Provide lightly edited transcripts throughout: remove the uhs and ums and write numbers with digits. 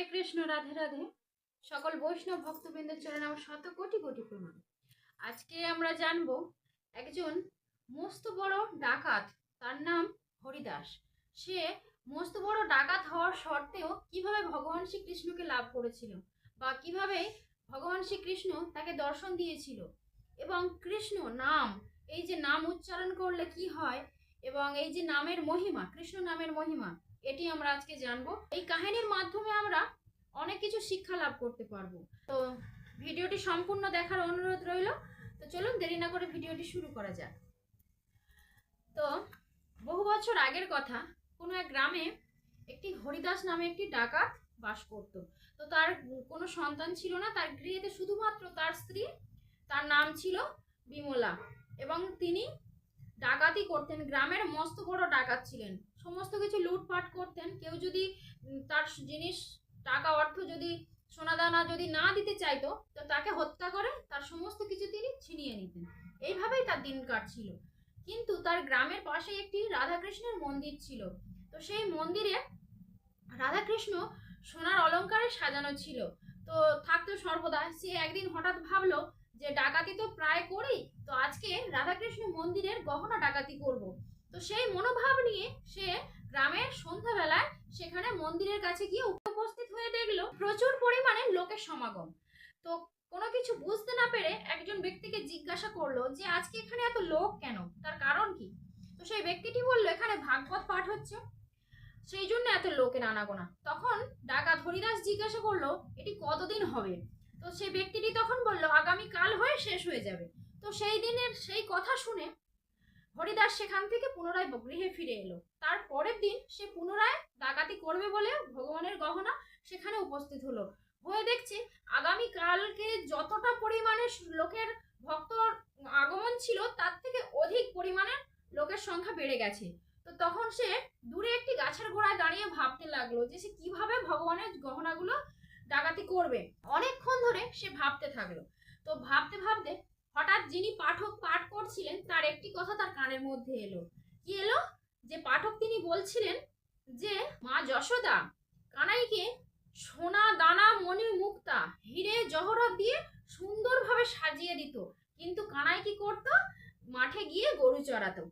হরে কৃষ্ণ। রাধে রাধে। সকল বৈষ্ণব ভক্তবৃন্দের চরণে আমার শত কোটি কোটি প্রণাম। আজকে আমরা জানবো একজন মস্ত বড় ডাকাত, তার নাম হরিদাস। সে মস্ত বড় ডাকাত হওয়ার সত্ত্বেও কিভাবে ভগবান শ্রীকৃষ্ণকে লাভ করেছিল, বা কিভাবে ভগবান শ্রীকৃষ্ণ তাকে দর্শন দিয়েছিল, এবং কৃষ্ণ নাম, এই যে নাম উচ্চারণ করলে কি হয়, এবং এই যে নামের মহিমা, কৃষ্ণ নামের মহিমা, এটি আমরা আজকে জানবো। এই কাহিনীর মাধ্যমে আমরা অনেক কিছু শিক্ষা লাভ করতে পারবো। তো ভিডিওটি সম্পূর্ণ দেখার অনুরোধ রইল। তো চলুন দেরি না করে ভিডিওটি শুরু করা যাক। তো বহু বছর আগের কথা, কোনো এক গ্রামে একটি হরিদাস নামে একটি ডাকাত বাস করত। তো তার কোনো সন্তান ছিল না, তার গৃহেতে শুধুমাত্র তার স্ত্রী, তার নাম ছিল বিমলা, এবং তিনি ডাকাতি করতেন। গ্রামের মস্ত বড় ডাকাত ছিলেন, সমস্ত কিছু লুটপাট করতেন। কেউ যদি তার জিনিস, টাকা অর্থ যদি সোনাদানা যদি না দিতে চাইতো, তো তাকে হত্যা করে তার সমস্ত কিছু তিনি ছিনিয়ে নিতেন। এইভাবেই তার দিন কাটছিল। কিন্তু তার গ্রামের পাশে একটি রাধাকৃষ্ণের মন্দির ছিল। তো সেই মন্দিরে রাধাকৃষ্ণ সোনার অলঙ্কারে সাজানো ছিল, তো থাকতো সর্বদা। সে একদিন হঠাৎ ভাবলো যে ডাকাতি তো প্রায় করি, তো আজকে রাধাকৃষ্ণ মন্দিরের গহনা ডাকাতি করব। তো সেই মনোভাব নিয়ে সে গ্রামের সন্ধ্যাবেলায় সেখানে মন্দিরের কাছে গিয়ে উপস্থিত হয়ে দেখলো প্রচুর পরিমাণে লোকের সমাগম। তো কোনো কিছু বুঝতে না পেরে একজন ব্যক্তিকে জিজ্ঞাসা করলো যে আজকে এখানে এত লোক কেন, তার কারণ কি? তো সেই ব্যক্তিটি বললো এখানে ভাগবত পাঠ হচ্ছে, সেই জন্য এত লোকের আনাগোনা। তখন ডাকাত হরিদাস জিজ্ঞাসা করলো এটি কতদিন হবে? তো সেই ব্যক্তিটি তখন বলল আগামী কাল হয়ে শেষ হয়ে যাবে। তো সেই দিনের সেই কথা শুনে হরিদাস সেখান থেকে পুনরায় গৃহে ফিরে এলো। তার পরের দিন সে পুনরায় ডাকাতি করবে বলে ভগবানের গহনা সেখানে উপস্থিত হলো। হয়ে দেখছে আগামী কালকে যতটা পরিমাণে লোকের ভক্ত আগমন ছিল, তার থেকে অধিক পরিমাণে লোকের সংখ্যা বেড়ে গেছে। তো তখন সে দূরে একটি গাছের গোড়ায় দাঁড়িয়ে ভাবতে লাগলো যে সে কিভাবে ভগবানের গহনাগুলো ডাকাতি করবে। অনেকক্ষণ ধরে সে ভাবতে থাকলো। তো ভাবতে ভাবতে হঠাৎ যিনি পাঠক পাঠ করছিলেন তার একটি কথা তার কানের মধ্যে এলো। কি এলো? যে পাঠক তিনি বলছিলেন যে মা যশোদা কানাইকে সোনা দানা মণি মুক্তা হিরে জহরত দিয়ে সুন্দরভাবে সাজিয়ে দিত, কিন্তু কানাই কি করত? মাঠে গিয়ে গরু চড়াতো।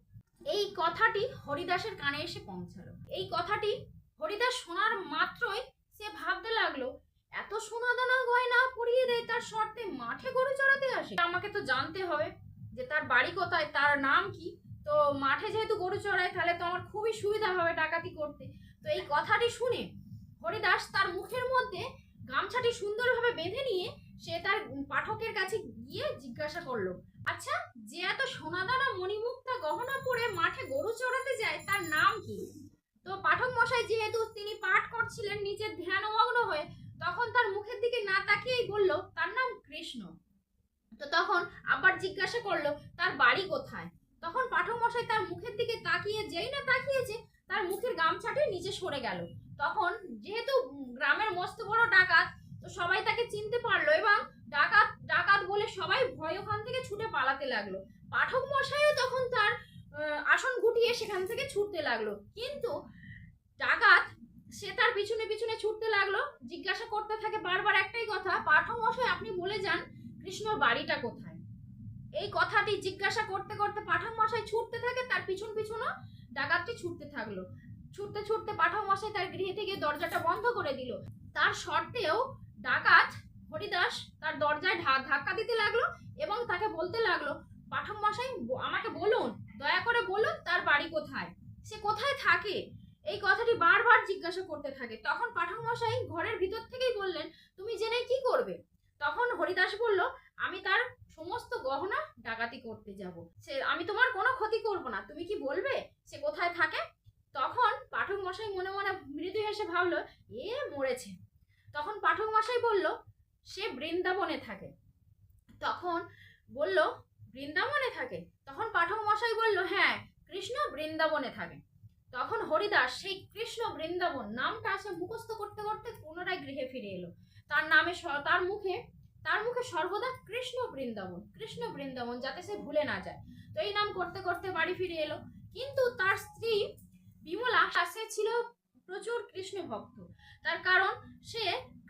এই কথাটি হরিদাসের কানে এসে পৌঁছালো। এই কথাটি হরিদাস শোনার মাত্রই সে ভাবতে লাগলো এত সোনা দানা গয়না পরিয়ে দেয়, তার শর্তে মাঠে গরু চড়াতে আসে। আমাকে তো জানতে হবে যে তার বাড়ি কোথায়, তার নাম কি। তো মাঠে যেহেতু গরু চড়ায়, তাহলে তো আমার খুবই সুবিধা হবে ডাকাতি করতে। তো এই কথাটি শুনে হরিদাস তার মুখের মধ্যে গামছাটি সুন্দরভাবে বেঁধে নিয়ে সে তার পাঠকের কাছে গিয়ে জিজ্ঞাসা করলো, আচ্ছা, যে এত সোনাদানা মণিমুক্তা গহনা পরে মাঠে গরু চড়াতে যায় তার নাম কি? তো পাঠক মশাই যেহেতু তিনি পাঠ করছিলেন নিজের ধ্যানমগ্ন হয়ে, তখন তার মুখের দিকে না তাকিয়েই বলল তার নাম কৃষ্ণ। তো তখন আবার জিজ্ঞাসা করলো তার বাড়ি কোথায়। তখন পাঠক মশাই তার মুখের দিকে তাকিয়ে, যেই না তাকিয়েছে তার মুখের গামছাটি নিচে সরে গেল। তখন যেহেতু গ্রামের মস্ত বড় ডাকাত, তো সবাই তাকে চিনতে পারলো, এবং ডাকাত ডাকাত বলে সবাই ভয় ওখান থেকে ছুটে পালাতে লাগলো। পাঠক মশাইও তখন তার আসন গুটিয়ে সেখান থেকে ছুটতে লাগলো। কিন্তু ডাকাত সে তার পিছনে পিছনে ছুটতে লাগলো, জিজ্ঞাসা করতে থাকে বারবার একটাই কথা, পাঠক মশাই আপনি বলে যান কৃষ্ণর বাড়িটা কোথায়। এই কথাটি জিজ্ঞাসা করতে করতে পাঠক মশাই ছুটতে থাকে, তার পিছন পিছনও ডাকাতটি ছুটতে থাকলো। ছুটতে ছুটতে পাঠক মশাই তার গৃহে থেকে দরজাটা বন্ধ করে দিল। তার সত্ত্বেও ডাকাত হরিদাস তার দরজায় ধাক্কা দিতে লাগলো এবং তাকে বলতে লাগলো, পাঠক মশাই আমাকে বলুন, দয়া করে বলুন তার বাড়ি কোথায়, সে কোথায় থাকে। এই কথাটি বারবার জিজ্ঞাসা করতে থাকে। তখন পাঠক মশাই ঘরের ভিতর থেকেই বললেন, তুমি জেনে কি করবে? তখন হরিদাস বলল, আমি তার সমস্ত গহনা ডাকাতি করতে যাব, সে আমি তোমার কোনো ক্ষতি করব না, তুমি কি বলবে সে কোথায় থাকে? তখন পাঠক মশাই মনে মনে মৃদু হেসে ভাবলো এ মরেছে। তখন পাঠক মশাই বলল সে বৃন্দাবনে থাকে। তখন বলল বৃন্দাবনে থাকে? তখন পাঠক মশাই বলল হ্যাঁ, কৃষ্ণ বৃন্দাবনে থাকে। তখন হরিদাস সেই কৃষ্ণ বৃন্দাবন নামটা সে মুখস্থ করতে করতে পুনরায় গৃহে ফিরে এলো। তার নামে তার মুখে সর্বদা কৃষ্ণ বৃন্দাবন, কৃষ্ণ বৃন্দাবন, যাতে সে ভুলে না যায়। তো এই নাম করতে করতে বাড়ি ফিরে এলো। কিন্তু তার স্ত্রী বিমলা সে ছিল প্রচুর কৃষ্ণ ভক্ত। তার কারণ সে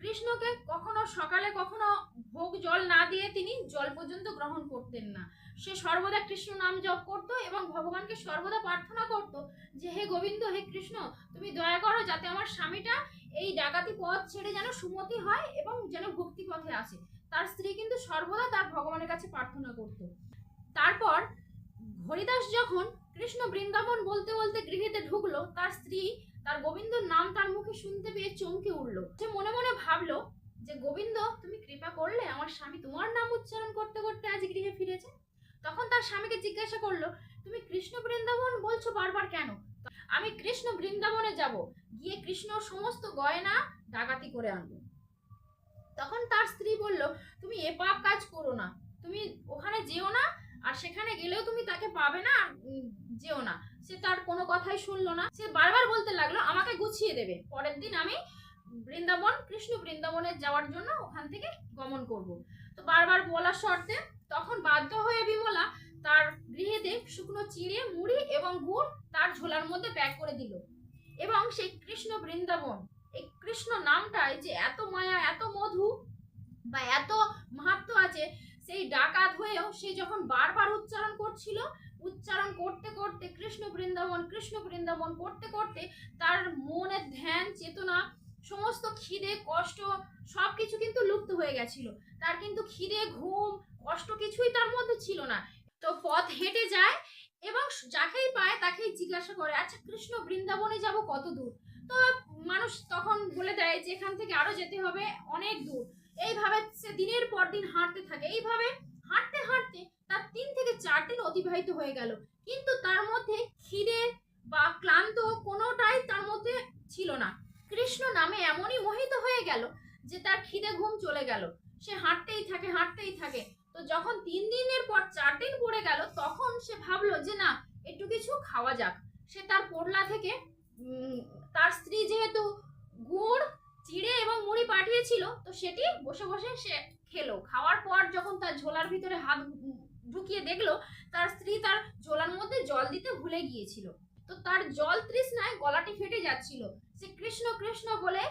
কৃষ্ণকে কখনো সকালে কখনো ভোগ জল না দিয়ে তিনি জল পর্যন্ত গ্রহণ করতেন না। সে সর্বদা কৃষ্ণ নাম জপ করতো এবং ভগবানকে সর্বদা প্রার্থনা করত যে হে গোবিন্দ, হে কৃষ্ণ, তুমি দয়া করো যাতে আমার স্বামীটা এই ডাকাতি পথ ছেড়ে যেন সুমতি হয় এবং যেন ভক্তি পথে আসে। তার স্ত্রী কিন্তু সর্বদা তার ভগবানের কাছে প্রার্থনা করত। তারপর হরিদাস যখন কৃষ্ণ বৃন্দাবন বলতে বলতে গৃহেতে ঢুকলো, তার স্ত্রী তার গোবিন্দর নাম তার মুখে শুনতে পেয়ে চমকে উঠলো। সে মনে মনে ভাবলো যে গোবিন্দ, তুমি কৃপা করলে আমার স্বামী তোমার নাম উচ্চারণ করতে করতে আজ গৃহে ফিরেছে। তখন তার স্বামীকে জিজ্ঞাসা করলো, তুমি কৃষ্ণ বৃন্দাবন বলছো বারবার কেন? আমি কৃষ্ণ বৃন্দাবনে যাব, গিয়ে কৃষ্ণ সমস্ত গয়না ডাকাতি করে আনবো। তখন তার স্ত্রী বলল, তুমি এ পাপ কাজ করো না, তুমি ওখানে যেও না, আর সেখানে গেলেও তুমি তাকে পাবে না, যেও না। সে তার কোনো কথাই শুনলো না। সে বারবার বলতে লাগলো আমাকে গুছিয়ে দেবে, পরের দিন আমি বৃন্দাবন কৃষ্ণ বৃন্দাবনে যাওয়ার জন্য ওখান থেকে গমন করব। তো বারবার বলার শর্তে তখন বাধ্য হয়ে বিমলা তার গৃহেতে শুকনো চিড়ে, মুড়ি এবং গুড় তার ঝোলার মধ্যে প্যাক করে দিল। এবং সেই কৃষ্ণ বৃন্দাবন, এই কৃষ্ণ নামটায় যে এত মায়া, এত মধু বা এত মাহাত্ম্য আছে, সেই ডাকাত হয়েও সে যখন বারবার উচ্চারণ করছিল, উচ্চারণ করতে করতে কৃষ্ণ বৃন্দাবন করতে করতে তার মনের ধ্যান, চেতনা, সমস্ত খিদে, কষ্ট সবকিছু কিন্তু লুপ্ত হয়ে গেছিল। তার কিন্তু খিদে, ঘুম, কষ্ট কিছুই তার মধ্যে ছিল না। তো পথ হেঁটে যায় এবং যাকেই পায় তাকেই জিজ্ঞাসা করে, আচ্ছা কৃষ্ণ বৃন্দাবনে যাব কত দূর? তো মানুষ তখন বলে দেয় যে এখান থেকে আরো যেতে হবে অনেক দূর। এইভাবে সে দিনের পর দিন হাঁটতে থাকে। এইভাবে হাঁটতে হাঁটতে তার 3 থেকে 4 দিন অতিবাহিত হয়ে গেল, কিন্তু তার মধ্যে খিদে বা ক্লান্ত কোনোটাই তার মধ্যে ছিল না। কৃষ্ণ নামে এমনই মোহিত হয়ে গেল যে তার খিদে ঘুম চলে গেল। সে হাঁটতেই থাকে। তো যখন 3 দিনের পর 4 দিন পড়ে গেল, তখন সে ভাবলো যে না, একটু কিছু খাওয়া যাক। সে তার পোটলা থেকে তার স্ত্রী যেহেতু গুড়, চিড়ে এবং মুড়ি পাঠিয়েছিল, তো সেটি বসে বসে সে খেলো। খাওয়ার পর যখন তার ঝোলার ভিতরে হাত ঢুকিয়ে দেখলো তার স্ত্রী তার ঝোলার মধ্যে জল দিতে ভুলে গিয়েছিল। তো তার জল তৃষ্ণায় গলাটি ফেটে যাচ্ছিল। সে কৃষ্ণ কৃষ্ণ বলে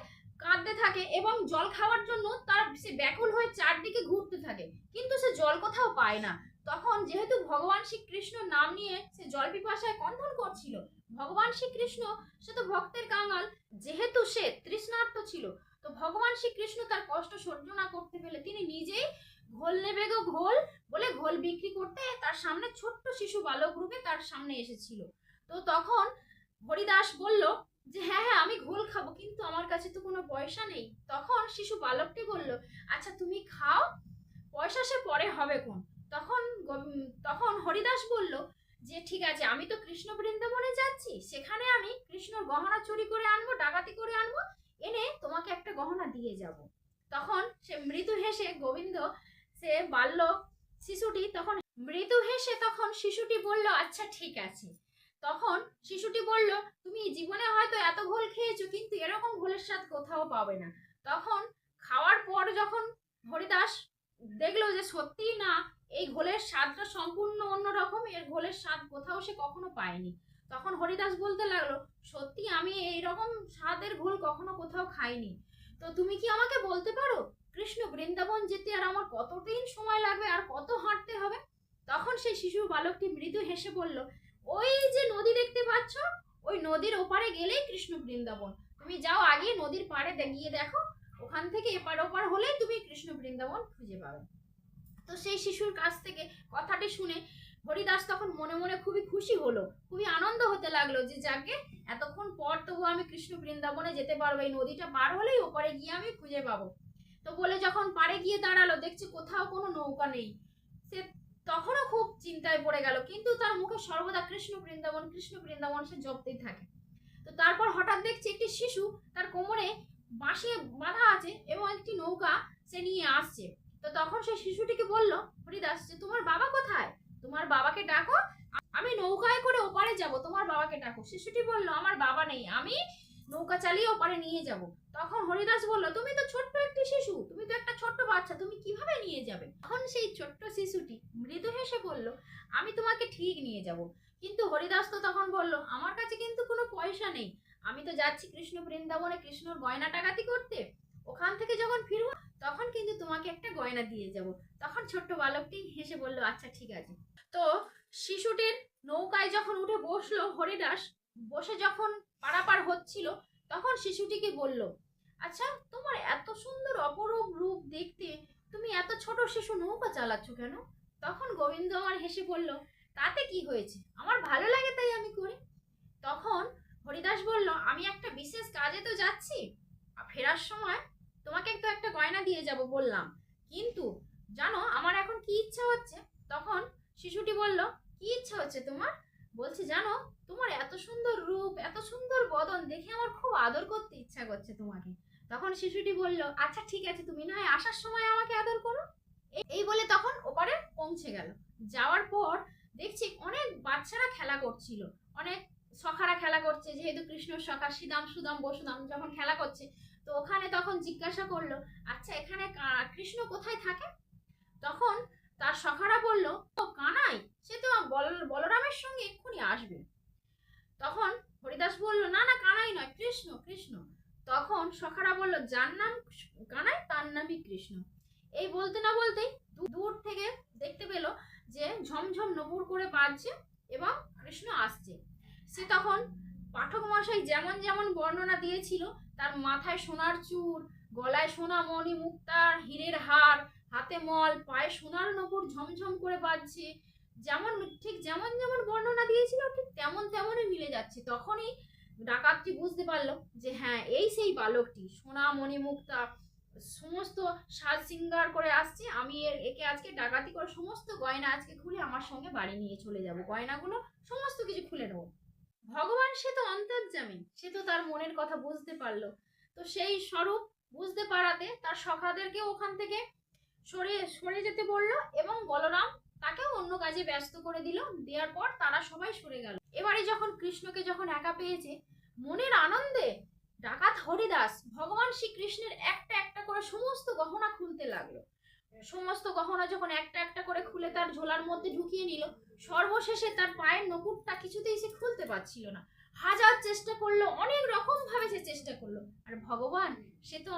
কাঁদতে থাকে এবং জল খাওয়ার জন্য তার সে ব্যাকুল হয়ে চারদিকে ঘুরতে থাকে, কিন্তু সে জল কোথাও পায় না। তখন যেহেতু ভগবান শ্রীকৃষ্ণ নাম নিয়ে সে জল পিপাসায় কণ্ঠন করছিল, ভগবান শ্রীকৃষ্ণ সে তো ভক্তের কাঙাল, যেহেতু সে তৃষ্ণার্ত ছিল, তো ভগবান শ্রীকৃষ্ণ তার কষ্ট সহ্য না করতে পেরে তিনি নিজেই ঘোল নেবে গো ঘোল বলে ঘোল বিক্রি করতে তার সামনে ছোট্ট শিশু বালক রূপে তার সামনে এসেছিল। তো তখন হরিদাস বলল যে হ্যাঁ হ্যাঁ, আমি ঘোল খাবো, কিন্তু আমার কাছে তো কোনো পয়সা নেই। তখন শিশু বালকটি বলল, আচ্ছা তুমি খাও, পয়সা সে পরে হবে কোন। তখন তখন হরিদাস বলল যে ঠিক আছে, আমি তো কৃষ্ণ বৃন্দাবনে যাচ্ছি, সেখানে আমি কৃষ্ণর গহনা চুরি করে আনবো, ডাকাতি করে আনবো, এনে তোমাকে একটা গহনা দিয়ে যাব। তখন সে মৃদু হেসে গোবিন্দ, সে বাল্য শিশুটি তখন মৃদু হেসে তখন শিশুটি বলল আচ্ছা ঠিক আছে। তখন শিশুটি বলল, তুমি জীবনে হয়তো এত ঘোল খেয়েছো, কিন্তু এরকম ঘোলের স্বাদ কোথাও পাবে না। তখন খাওয়ার পর যখন হরিদাস দেখলো যে সত্যি না, এই ঘোলের স্বাদটা সম্পূর্ণ অন্যরকম, এর ঘোলের স্বাদ কোথাও সে কখনো পায়নি। তখন হরিদাস বলতে লাগলো, সত্যি আমি এইরকম স্বাদের ঘোল কখনো কোথাও খাইনি। তো তুমি কি আমাকে বলতে পারো কৃষ্ণ বৃন্দাবন যেতে আর আমার কতদিন সময় লাগবে আর কত হাঁটতে হবে? তখন সেই শিশু বালকটি মৃদু হেসে বলল, ওই যে নদী দেখতে পাচ্ছ, ওই নদীর ওপারে গেলেই কৃষ্ণ বৃন্দাবন। তুমি যাও আগে নদীর পাড়ে গিয়ে দেখো, ওখান থেকে এপার ওপার হলেই তুমি কৃষ্ণ বৃন্দাবন খুঁজে পাবে। তো সেই শিশুর কাছ থেকে কথাটি শুনে হরিদাস তখন মনে মনে খুবই খুশি হলো, খুবই আনন্দ হতে লাগলো যে যাকে এতক্ষণ পর তবু আমি কৃষ্ণ বৃন্দাবনে যেতে পারবো, এই নদীটা পার হলেই ওপারে গিয়ে আমি খুঁজে পাবো। তো বলে যখন পাড়ে গিয়ে দাঁড়ালো, দেখছে কোথাও কোনো নৌকা নেই। সে তখনও খুব চিন্তায় পড়ে গেল, কিন্তু তার মুখে সর্বদা কৃষ্ণ বৃন্দাবন সে জপতেই থাকে। তো তারপর হঠাৎ দেখছে একটি শিশু তার কোমরে বাঁশে বাঁধা আছে এবং একটি নৌকা সে নিয়ে আসছে। তো তখন সেই শিশুটিকে বলল হরিদাস যে তোমার বাবা কোথায়, তোমার বাবাকে ডাকো, আমি নৌকায় করে ওপারে যাব, তোমার বাবাকে ডাকো। শিশুটি বলল আমার বাবা নেই, আমি নৌকা চালিয়ে ওপারে নিয়ে যাব। তখন হরিদাস বলল, তুমি তো ছোট্ট একটি শিশু, তুমি তো একটা ছোট্ট বাচ্চা, তুমি কিভাবে নিয়ে যাবে? তখন সেই ছোট্ট শিশুটি মৃদু হেসে বলল, আমি তোমাকে ঠিক নিয়ে যাব। কিন্তু হরিদাস তো তখন বলল, আমার কাছে কিন্তু কোনো পয়সা নেই, আমি তো যাচ্ছি কৃষ্ণ বৃন্দাবনে কৃষ্ণর গয়না ডাকাতি করতে, ওখান থেকে যখন ফিরবো তখন কিন্তু তোমাকে একটা গয়না দিয়ে যাব। তখন ছোট্ট বালকটি হেসে বলল, আচ্ছা ঠিক আছে। তো শিশুটির নৌকায় যখন উঠে বসলো হরিদাস, বসে যখন পারাপার হচ্ছিল, তখন শিশুটিকে বলল, আচ্ছা তোমার এত সুন্দর অপরূপ রূপ দেখতে, তুমি এত ছোট শিশু নৌকা চালাচ্ছ কেন? তখন গোবিন্দ আমার হেসে বলল, তাতে কি হয়েছে, আমার ভালো লাগে তাই আমি করি। তখন হরিদাস বলল, আমি একটা বিশেষ কাজে তো যাচ্ছি, ফেরার সময় তোমাকে তো একটা গয়না দিয়ে যাব বললাম, কিন্তু জানো আমার এখন কি ইচ্ছা হচ্ছে? তখন শিশুটি বলল, কি ইচ্ছা হচ্ছে তোমার? বলছে, জানো তোমার এত সুন্দর রূপ, এত সুন্দর বদন দেখে আমার খুব আদর করতে ইচ্ছা করছে তোমাকে। তখন শিশুটি বলল, আচ্ছা ঠিক আছে, তুমি না হয় আসার সময় আমাকে আদর করো। এই বলে তখন ওপারে পৌঁছে গেল। যাওয়ার পর দেখছি অনেক বাচ্চারা খেলা করছিল, অনেক সখারা খেলা করছে, যেহেতু কৃষ্ণর সখা শ্রীদাম সুদাম বসুদাম যখন খেলা করছে, তো ওখানে তখন জিজ্ঞাসা করলো, আচ্ছা এখানে কৃষ্ণ কোথায় থাকে? তখন তার সখারা বলল, ও কানাই, সে তো বলরামের সঙ্গে এক্ষুনি আসবে। তখন হরিদাস বলল, না না কানাই নয়, কৃষ্ণ কৃষ্ণ। তখন সখারা বলল, যার নাম কানাই তার নামই কৃষ্ণ। এই বলতে না বলতেই দূর থেকে দেখতে পেল যে ঝমঝম নপুর করে বাজছে এবং কৃষ্ণ আসছে। সে তখন পাঠক মশাই যেমন যেমন বর্ণনা দিয়েছিল, তার মাথায় সোনার চূড়, গলায় সোনা মণি মুক্তার হীরের হার, হাতে মল, পায়ে সোনার নপুর ঝমঝম করে বাজছে, যেমন ঠিক যেমন যেমন বর্ণনা দিয়েছিল ঠিক তেমন তেমনই মিলে যাচ্ছে। তখনই ডাকাতটি বুঝতে পারলো যে হ্যাঁ, এই সেই বালকটি সোনা মণি মুক্তা সমস্ত সাজ সিঙ্গার করে আসছে, আমি একে আজকে ডাকাতি করে সমস্ত গয়না আজকে খুলে আমার সঙ্গে বাড়ি নিয়ে চলে যাব, গয়নাগুলো সমস্ত কিছু খুলে নেবো। ভগবান সে তো অন্তর্যামী, সে তো তার মনের কথা বুঝতে পারলো। তো সেই স্বরূপ বুঝতে পারাতে তার সখাদেরকে ওখান থেকে সরে যেতে বলল এবং বলরাম তাকেও অন্য কাজে ব্যস্ত করে দিল। দেওয়ার পর তারা সবাই সরে গেল। এবারে যখন কৃষ্ণকে যখন একা পেয়েছে, মনের আনন্দে ডাকাত হরিদাস ভগবান শ্রীকৃষ্ণের একটা একটা করে সমস্ত গহনা খুলতে লাগলো। সমস্ত গহনা যখন একটা একটা করে খুলে তার ঝোলার মধ্যে ঢুকিয়ে নিল, সর্বশেষে তার পায়ের নপুরটা কিছুতেই সে খুলতে পারছিল না। হাজার চেষ্টা করলো, অনেক রকম ভাবে সে চেষ্টা করলো, আর ভগবান সে তো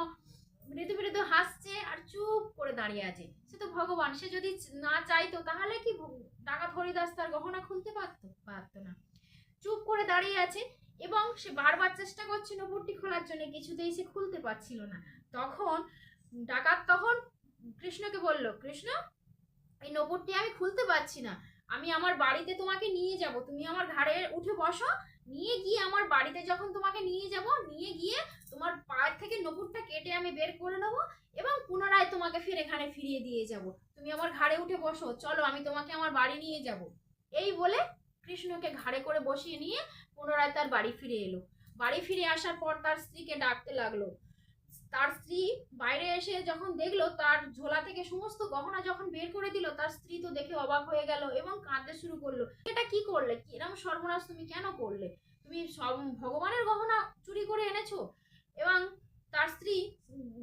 মৃদু মৃদু হাসছে আর চুপ করে দাঁড়িয়ে আছে। সে তো ভগবান, সে যদি না চাইতো তাহলে কি ডাকাত হরিদাস তার গহনা খুলতে পারতো না। চুপ করে দাঁড়িয়ে আছে এবং সে বারবার চেষ্টা করছে নপুরটি খোলার জন্য, কিছুতেই সে খুলতে পারছিল না। তখন ডাকাত তখন কৃষ্ণকে বলল, কৃষ্ণ এই নপুরটি আমি খুলতে পারছি না, আমি আমার বাড়িতে তোমাকে নিয়ে যাব, তুমি আমার ঘাড়ে উঠে বসো, নিয়ে গিয়ে আমার বাড়িতে যখন তোমাকে নিয়ে যাব, নিয়ে গিয়ে তোমার পায়ের থেকে নপুরটা কেটে আমি বের করে নেবো এবং পুনরায় তোমাকে ফের এখানে ফিরিয়ে দিয়ে যাব, তুমি আমার ঘাড়ে উঠে বসো, চলো আমি তোমাকে আমার বাড়ি নিয়ে যাব। এই বলে কৃষ্ণকে ঘাড়ে করে বসিয়ে নিয়ে পুনরায় তার বাড়ি ফিরে এলো। বাড়ি ফিরে আসার পর তার স্ত্রীকে ডাকতে লাগলো। তার স্ত্রী বাইরে এসে যখন দেখলো তার ঝোলা থেকে সমস্ত গহনা যখন বের করে দিল, তার স্ত্রী তো দেখে অবাক হয়ে গেল এবং কাঁদতে শুরু করলো, এটা কি করলে, কি এরকম সর্বনাশ তুমি কেন করলে, তুমি সব ভগবানের গহনা চুরি করে এনেছো। এবং তার স্ত্রী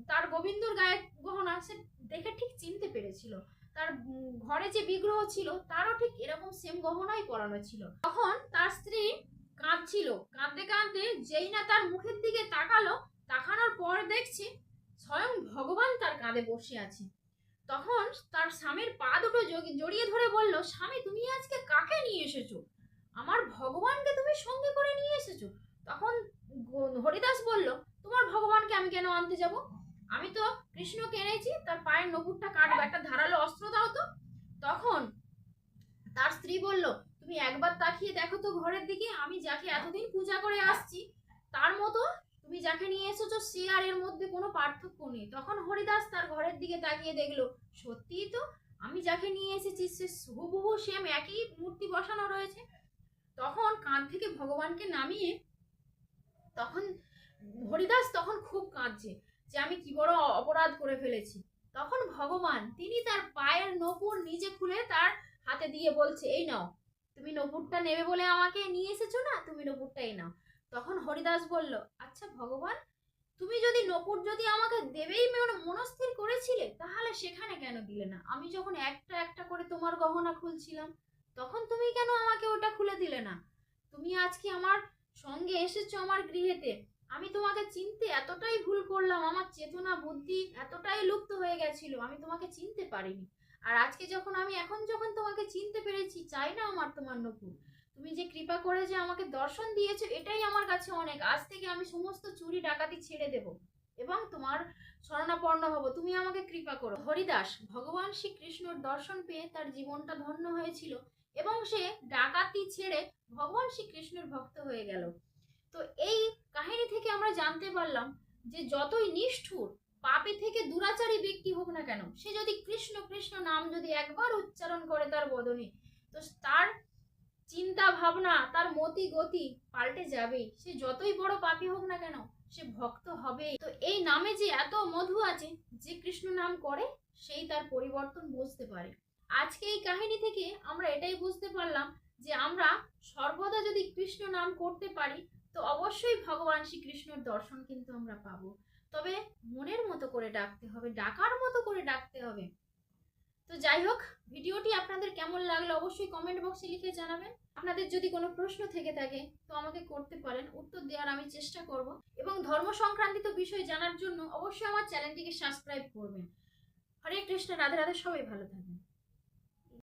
তার গোবিন্দর গায়ের গহনা সে দেখে ঠিক চিনতে পেরেছিল, তার ঘরে যে বিগ্রহ ছিল তারও ঠিক এরকম সেম গহনাই পরানো ছিল। তখন তার স্ত্রী কাঁদছিল, কাঁদতে কাঁদতে যেই না তার মুখের দিকে তাকালো, তাকানোর পর দেখছি স্বয়ং ভগবান তার কাঁধে বসে আছে। তখন তার স্বামীর পা দুটো জড়িয়ে ধরে বলল, স্বামী তুমি আজকে কাকে নিয়ে এসেছো, আমার ভগবানকে তুমি সঙ্গে করে নিয়ে এসেছো। তখন হরিদাস বলল, তোমার ভগবানকে আমি কেন আনতে যাব, আমি তো কৃষ্ণকে এনেছি, তার পায়ের নপুরটা কাটবো, একটা ধারালো অস্ত্র দাও তো। তখন তার স্ত্রী বলল, তুমি একবার তাকিয়ে দেখো তো ঘরের দিকে, আমি যাকে এতদিন পূজা করে আসছি তার মতো তুমি যাকে নিয়ে এসেছো সে আর এর মধ্যে কোনো পার্থক্য নেই। তখন হরিদাস তার ঘরের দিকে তাকিয়ে দেখলো, সত্যিই তো আমি যাকে নিয়ে এসেছি সে হুবহু সেম একই মূর্তি বসানো রয়েছে। তখন কাঁধ থেকে ভগবানকে নামিয়ে তখন হরিদাস তখন খুব কাঁদছে যে আমি কি বড় অপরাধ করে ফেলেছি। তখন ভগবান তিনি তার পায়ের নপুর নিজে খুলে তার হাতে দিয়ে বলছে, এই নাও, তুমি নপুরটা নেবে বলে আমাকে নিয়ে এসেছো না, তুমি নপুরটাই নাও। তখন হরিদাস বলল, আচ্ছা ভগবান, তুমি যদি নপুর যদি আমাকে দেবেই মনস্থির করেছিলে তাহলে সেখানে কেন দিলে না, আমি যখন একটা একটা করে তোমার গহনা খুলছিলাম তখন তুমি কেন আমাকে ওটা খুলে দিলে না, তুমি আজকে আমার সঙ্গে এসেছো আমার গৃহেতে, আমি তোমাকে চিনতে এতটাই ভুল করলাম, আমার চেতনা বুদ্ধি এতটাই লুপ্ত হয়ে গেছিল, আমি তোমাকে চিনতে পারিনি। আর আজকে যখন এখন যখন তোমাকে চিনতে পেরেছি, চাই না আমার তোমার নপুর। তুমি যে কৃপা করে যে আমাকে দর্শন দিয়েছো, এটাই আমার কাছে অনেক। আজ থেকে আমি সমস্ত চুরি ডাকাতি ছেড়ে দেব এবং তোমার শরণাপন্ন হব। তুমি আমাকে কৃপা করো। হরিদাস ভগবান শ্রীকৃষ্ণর দর্শন পেয়ে তার জীবনটা ধন্য হয়েছিল এবং সে ডাকাতি ছেড়ে ভগবান শ্রীকৃষ্ণের ভক্ত হয়ে গেল। তো এই কাহিনী থেকে আমরা জানতে পারলাম যে যতই নিষ্ঠুর পাপী থেকে দুরাচারী ব্যক্তি হোক না কেন, সে যদি কৃষ্ণ কৃষ্ণ নাম যদি একবার উচ্চারণ করে তার বদনে, তো তার চিন্তা ভাবনা, তার মতি গতি পাল্টে যাবে। সে যতই বড় পাপী হোক না কেন, সে ভক্ত হবে। তো এই নামে যে এত মধু আছে, যে কৃষ্ণ নাম করে সেই তার পরিবর্তন বুঝতে পারে। আজকে এই কাহিনী থেকে আমরা এটাই বুঝতে পারলাম যে আমরা সর্বদা যদি কৃষ্ণ নাম করতে পারি, তো অবশ্যই ভগবান শ্রীকৃষ্ণের দর্শন কিন্তু আমরা পাবো। তবে মনের মতো করে ডাকতে হবে, ডাকার মতো করে ডাকতে হবে। তো যাই হোক, ভিডিওটি আপনাদের কেমন লাগলো অবশ্যই কমেন্ট বক্সে লিখে জানাবেন। আপনাদের যদি কোনো প্রশ্ন থেকে থাকে তো আমাকে করতে পারেন, উত্তর দেওয়ার আমি চেষ্টা করব। এবং ধর্ম সংক্রান্তিত বিষয় জানার জন্য অবশ্যই আমার চ্যানেলটিকে সাবস্ক্রাইব করবেন। হরে কৃষ্ণ, রাধে রাধে, সবাই ভালো থাকবেন।